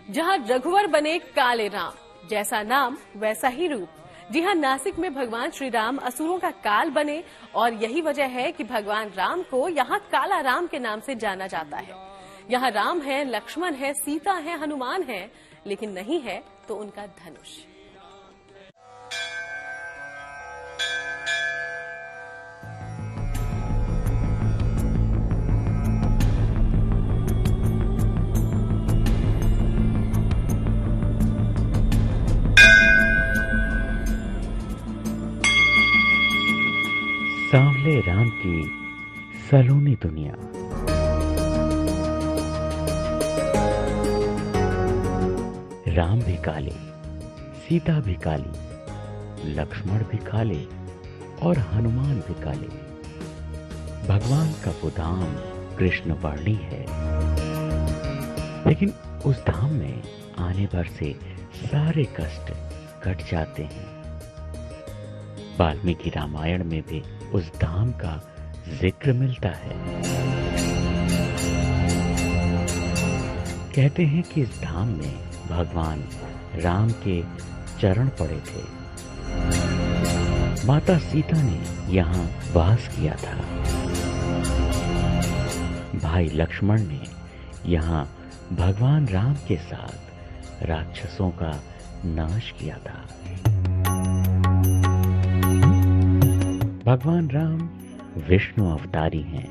जहां रघुवर बने काले राम, जैसा नाम वैसा ही रूप। जी हां, नासिक में भगवान श्री राम असुरों का काल बने और यही वजह है कि भगवान राम को यहाँ काला राम के नाम से जाना जाता है। यहाँ राम है, लक्ष्मण है, सीता है, हनुमान है, लेकिन नहीं है तो उनका धनुष। सांवले राम की सलोनी दुनिया। राम भी काले, सीता भी काली, लक्ष्मण भी काले और हनुमान भी काले। भगवान का वो धाम कृष्ण वर्णी है, लेकिन उस धाम में आने भर से सारे कष्ट कट जाते हैं। वाल्मीकि रामायण में भी उस धाम का जिक्र मिलता है। कहते हैं कि इस धाम में भगवान राम के चरण पड़े थे। माता सीता ने यहाँ वास किया था। भाई लक्ष्मण ने यहाँ भगवान राम के साथ राक्षसों का नाश किया था। भगवान राम विष्णु अवतारी हैं।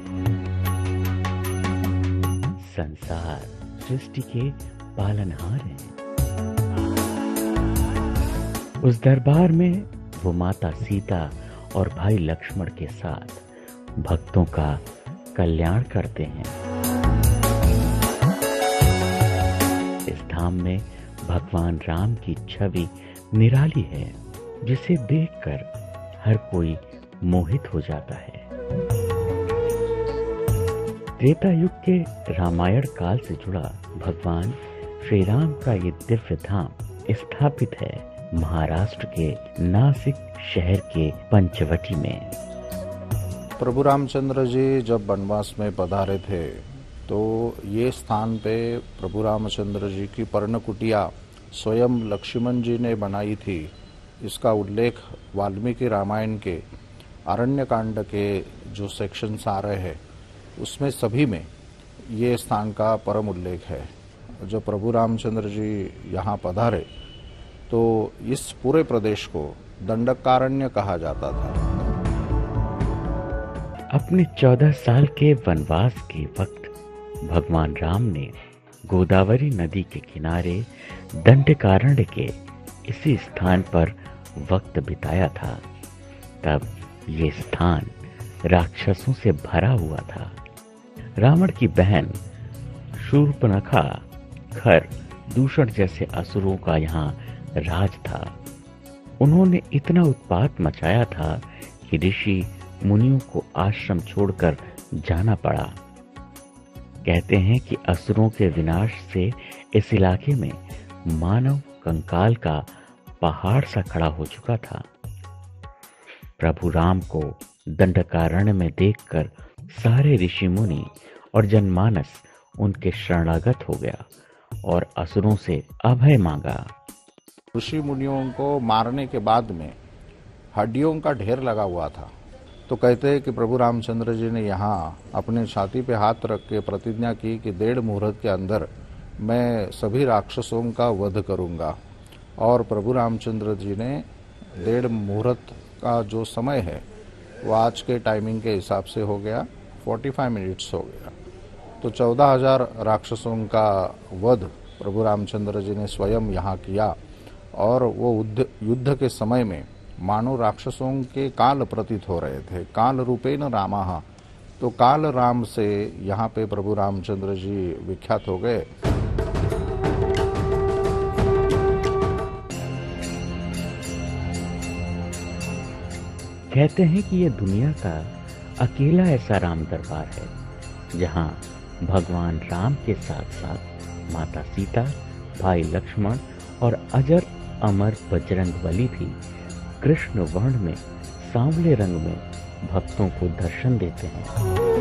संसार सृष्टि के पालनहार हैं। उस दरबार में वो माता सीता और भाई लक्ष्मण के साथ भक्तों का कल्याण करते हैं। इस धाम में भगवान राम की छवि निराली है, जिसे देखकर हर कोई मोहित हो जाता है। त्रेता युग के रामायण काल से जुड़ा भगवान श्री राम का ये दिव्य धाम स्थापित है महाराष्ट्र के नासिक शहर के पंचवटी में। प्रभु रामचंद्र जी जब वनवास में पधारे थे तो ये स्थान पे प्रभु रामचंद्र जी की पर्ण कुटिया स्वयं लक्ष्मण जी ने बनाई थी। इसका उल्लेख वाल्मीकि रामायण के अरण्य कांड के जो सेक्शंस आ रहे हैं उसमें सभी में ये स्थान का परम उल्लेख है। जब प्रभु रामचंद्र जी यहाँ पधारे तो इस पूरे प्रदेश को दंडकारण्य कहा जाता था। अपने 14 साल के वनवास के वक्त भगवान राम ने गोदावरी नदी के किनारे दंडकारण्य के इसी स्थान पर वक्त बिताया था। तब ये स्थान राक्षसों से भरा हुआ था। रावण की बहन शूर्पणखा, खर, दूषण जैसे असुरों का यहाँ राज था। उन्होंने इतना उत्पात मचाया था कि ऋषि मुनियों को आश्रम छोड़कर जाना पड़ा। कहते हैं कि असुरों के विनाश से इस इलाके में मानव कंकाल का पहाड़ सा खड़ा हो चुका था। प्रभु राम को दंडकारण्य में देखकर सारे ऋषि मुनि और जनमानस उनके शरणागत हो गया और असुरों से अभय मांगा। ऋषि मुनियों को मारने के बाद में हड्डियों का ढेर लगा हुआ था। तो कहते हैं कि प्रभु रामचंद्र जी ने यहाँ अपने छाती पे हाथ रख के प्रतिज्ञा की कि 1.5 मुहूर्त के अंदर मैं सभी राक्षसों का वध करूंगा। और प्रभु रामचंद्र जी ने 1.5 मुहूर्त का जो समय है वो आज के टाइमिंग के हिसाब से हो गया 45 मिनट्स हो गया। तो 14,000 राक्षसों का वध प्रभु रामचंद्र जी ने स्वयं यहाँ किया। और वो युद्ध के समय में मानो राक्षसों के काल प्रतीत हो रहे थे। काल रूपेण रामः, तो काल राम से यहाँ पे प्रभु रामचंद्र जी विख्यात हो गए। कहते हैं कि यह दुनिया का अकेला ऐसा राम दरबार है जहां भगवान राम के साथ साथ माता सीता, भाई लक्ष्मण और अजर अमर बजरंगबली भी कृष्ण वर्ण में सांवले रंग में भक्तों को दर्शन देते हैं।